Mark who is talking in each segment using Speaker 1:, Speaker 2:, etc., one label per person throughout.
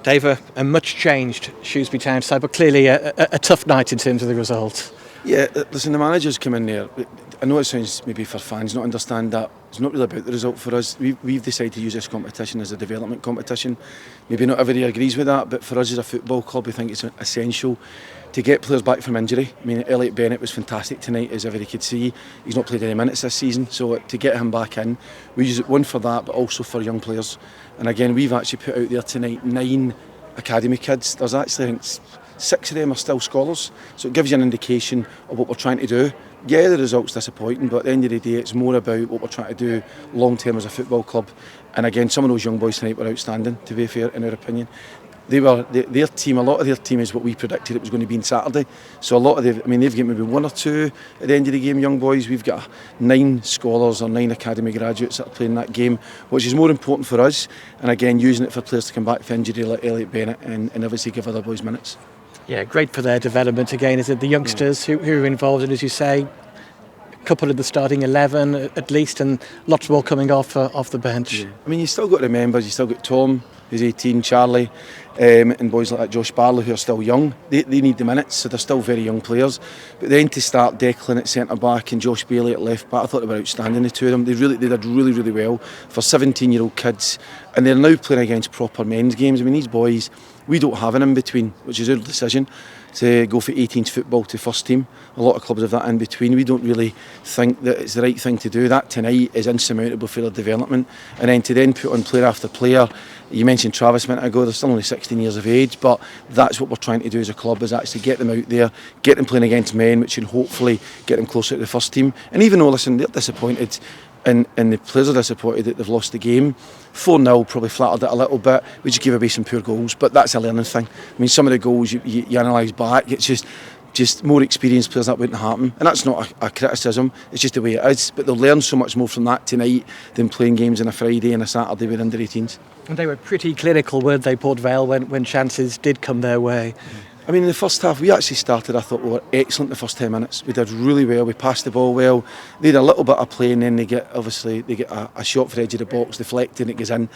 Speaker 1: Dave, a much changed Shrewsbury Town side, but clearly a tough night in terms of the result.
Speaker 2: Yeah, listen, the managers come in there. I know it sounds maybe for fans not understand that it's not really about the result for us. We've decided to use this competition as a development competition. Maybe not everybody agrees with that, but for us as a football club, we think it's essential to get players back from injury. I mean, Elliot Bennett was fantastic tonight, as everybody could see. He's not played any minutes this season, so to get him back in, we use it one for that, but also for young players. And again, we've actually put out there tonight 9 academy kids. There's actually, I think, 6 of them are still scholars, so it gives you an indication of what we're trying to do. Yeah, the result's disappointing, but at the end of the day, it's more about what we're trying to do long term as a football club. And again, some of those young boys tonight were outstanding, to be fair, in our opinion. They were their team. A lot of their team is what we predicted it was going to be on Saturday. So a lot of they've got maybe 1 or 2 at the end of the game, young boys. We've got 9 scholars or 9 academy graduates that are playing that game, which is more important for us. And again, using it for players to come back from injury like Elliot Bennett and obviously give other boys minutes.
Speaker 1: Yeah, great for their development again. Is it the youngsters who are involved in, as you say, a couple of the starting 11 at least, and lots more coming off the bench.
Speaker 2: Yeah. I mean, you still got to remember, you still got Tom, who's 18, Charlie, and boys like Josh Barlow who are still young. They need the minutes, so they're still very young players. But then to start Declan at centre back and Josh Bailey at left back, I thought they were outstanding, the two of them. They did really well for 17-year-old kids, and they're now playing against proper men's games. I mean, these boys, we don't have an in-between, which is our decision to go for 18s football to first team. A lot of clubs have that in-between. We don't really think that it's the right thing to do. That tonight is insurmountable for their development. And then to put on player after player, you mentioned Travis a minute ago, they're still only 16 years of age, but that's what we're trying to do as a club, is actually get them out there, get them playing against men, which can hopefully get them closer to the first team. And even though, listen, they're disappointed, and the players are disappointed that they've lost the game. 4-0 probably flattered it a little bit. We just gave away some poor goals, but that's a learning thing. I mean, some of the goals you analyse back, it's just more experienced players, that wouldn't happen. And that's not a criticism, it's just the way it is. But they'll learn so much more from that tonight than playing games on a Friday and a Saturday with under 18s.
Speaker 1: And they were pretty clinical, weren't they, Port Vale, when chances did come their way?
Speaker 2: I mean, in the first half, we actually started, I thought we were excellent the first 10 minutes. We did really well, we passed the ball well. They had a little bit of play, and then they get a shot for the edge of the box, deflecting, it goes in.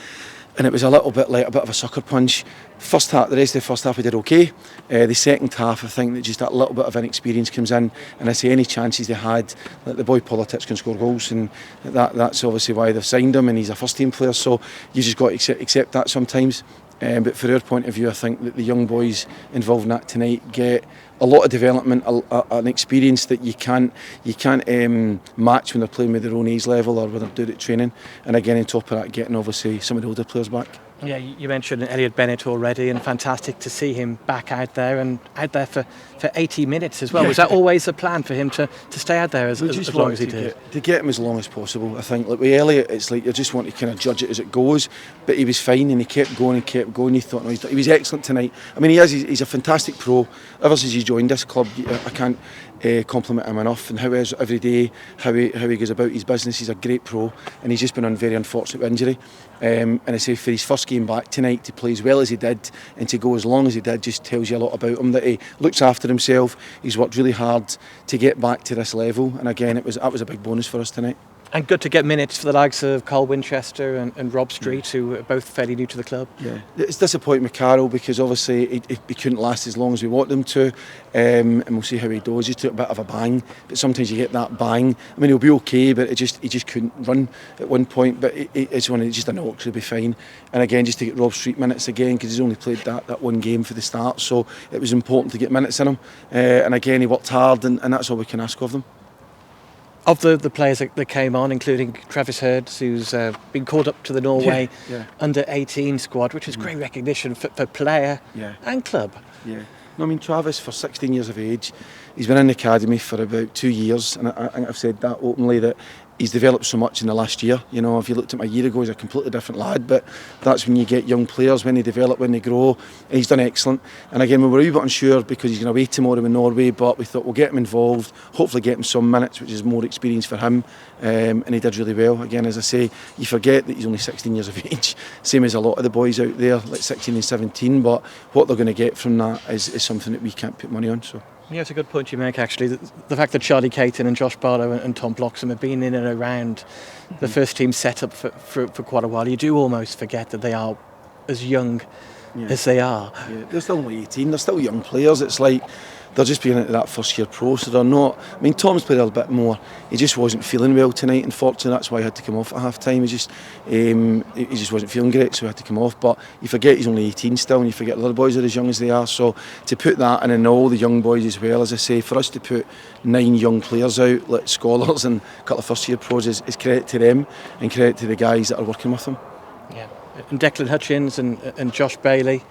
Speaker 2: And it was a little bit like a bit of a sucker punch. The rest of the first half we did okay. The second half, I think that just that little bit of inexperience comes in, and I say any chances they had, like the boy Politics can score goals, and that's obviously why they've signed him, and he's a first team player, so you just got to accept that sometimes. But from our point of view, I think that the young boys involved in that tonight get a lot of development, an experience that you can't match when they're playing with their own age level or when they're doing it training. And again, on top of that, getting obviously some of the older players back.
Speaker 1: Yeah, you mentioned Elliot Bennett already, and fantastic to see him back out there for 80 minutes as well. Was that always the plan for him to stay out there as long as he did?
Speaker 2: To get him as long as possible. I think, like with Elliot, it's like you just want to kind of judge it as it goes, but he was fine and he kept going and kept going. He thought, no, he was excellent tonight. I mean, he's a fantastic pro. Ever since he joined this club, I can't compliment him enough, and how he is every day, how he goes about his business. He's a great pro, and he's just been on very unfortunate injury. And I say for his first game back tonight to play as well as he did and to go as long as he did just tells you a lot about him, that he looks after himself. He's worked really hard to get back to this level, and again, that was a big bonus for us tonight.
Speaker 1: And good to get minutes for the likes of Carl Winchester and Rob Street, who are both fairly new to the club.
Speaker 2: Yeah, it's disappointing with Carol because obviously he couldn't last as long as we want them to, and we'll see how he does. He took a bit of a bang, but sometimes you get that bang. I mean, he'll be okay, but he just couldn't run at one point. But it's just a knock, he'll be fine. And again, just to get Rob Street minutes again, because he's only played that one game for the start, so it was important to get minutes in him. And again, he worked hard, and that's all we can ask of them.
Speaker 1: Of the players that came on, including Travis Hurds, who's been called up to the Norway under 18 squad, which is great recognition for player and club.
Speaker 2: Yeah. No, I mean, Travis, for 16 years of age, he's been in the academy for about 2 years, and I think I've said that openly, that he's developed so much in the last year. You know, if you looked at him a year ago, he's a completely different lad, but that's when you get young players, when they develop, when they grow, and he's done excellent. And again, we were a wee bit unsure because he's going away tomorrow in Norway, but we thought we'll get him involved, hopefully get him some minutes, which is more experience for him, and he did really well. Again, as I say, you forget that he's only 16 years of age, same as a lot of the boys out there, like 16 and 17, but what they're going to get from that is something that we can't put money on. So.
Speaker 1: Yeah, it's a good point you make, actually. The fact that Charlie Caton and Josh Barlow and Tom Bloxham have been in and around the first team setup for quite a while, you do almost forget that they are as young as they are.
Speaker 2: Yeah, they're still only 18, they're still young players. It's like they're just being into that first year pro, so they're not. I mean, Tom's played a little bit more. He just wasn't feeling well tonight, unfortunately. That's why he had to come off at half time. He just wasn't feeling great, so he had to come off. But you forget he's only 18 still, and you forget the other boys are as young as they are. So to put that in, and all the young boys as well, as I say, for us to put 9 young players out, like scholars and a couple of first year pros, is credit to them and credit to the guys that are working with them.
Speaker 1: Yeah, and Declan Hutchins and Josh Bailey.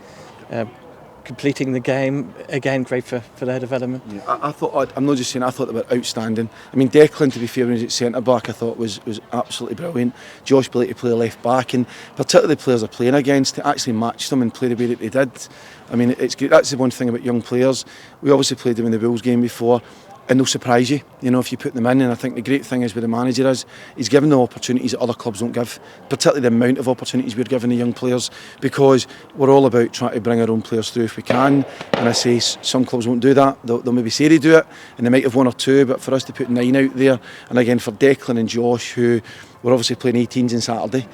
Speaker 1: Completing the game, again, great for their development.
Speaker 2: Yeah, I thought, I'm not just saying, I thought they were outstanding. I mean, Declan, to be fair, when he was at centre-back, I thought was absolutely brilliant. Josh Bailey to play left-back, and particularly the players they're playing against, to actually match them and play the way that they did. I mean, it's good. That's the one thing about young players. We obviously played them in the Wolves game before, and they'll surprise you, if you put them in. And I think the great thing is with the manager is he's given the opportunities that other clubs don't give, particularly the amount of opportunities we're giving the young players, because we're all about trying to bring our own players through if we can. And I say some clubs won't do that. They'll maybe say they do it, and they might have 1 or 2, but for us to put 9 out there, and again for Declan and Josh, who were obviously playing 18s on Saturday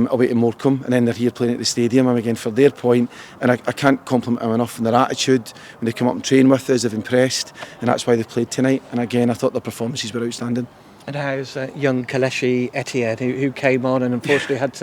Speaker 2: away to Morecambe, and then they're here playing at the stadium. And again, for their point, and I can't compliment them enough on their attitude when they come up and train with us. They've impressed, and that's why they've played tonight. And again, I thought their performances were outstanding.
Speaker 1: And how's young Kelechi Etienne, who came on and unfortunately had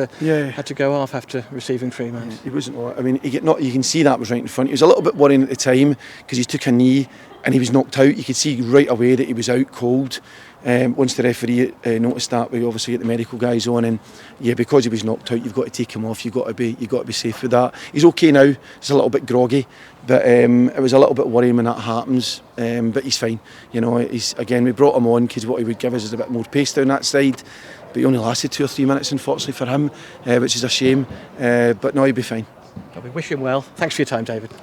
Speaker 1: to go off after receiving 3 months?
Speaker 2: He wasn't. I mean, you can see that was right in front. He was a little bit worrying at the time because he took a knee and he was knocked out. You could see right away that he was out cold. Once the referee noticed that, we obviously get the medical guys on, and because he was knocked out, you've got to take him off. You've got to be safe with that. He's okay now. He's a little bit groggy, but it was a little bit worrying when that happens. But he's fine. We brought him on because what he would give us is a bit more pace down that side. But he only lasted 2 or 3 minutes, unfortunately for him, which is a shame. But no, he'll be fine.
Speaker 1: We wish him well. Thanks for your time, David.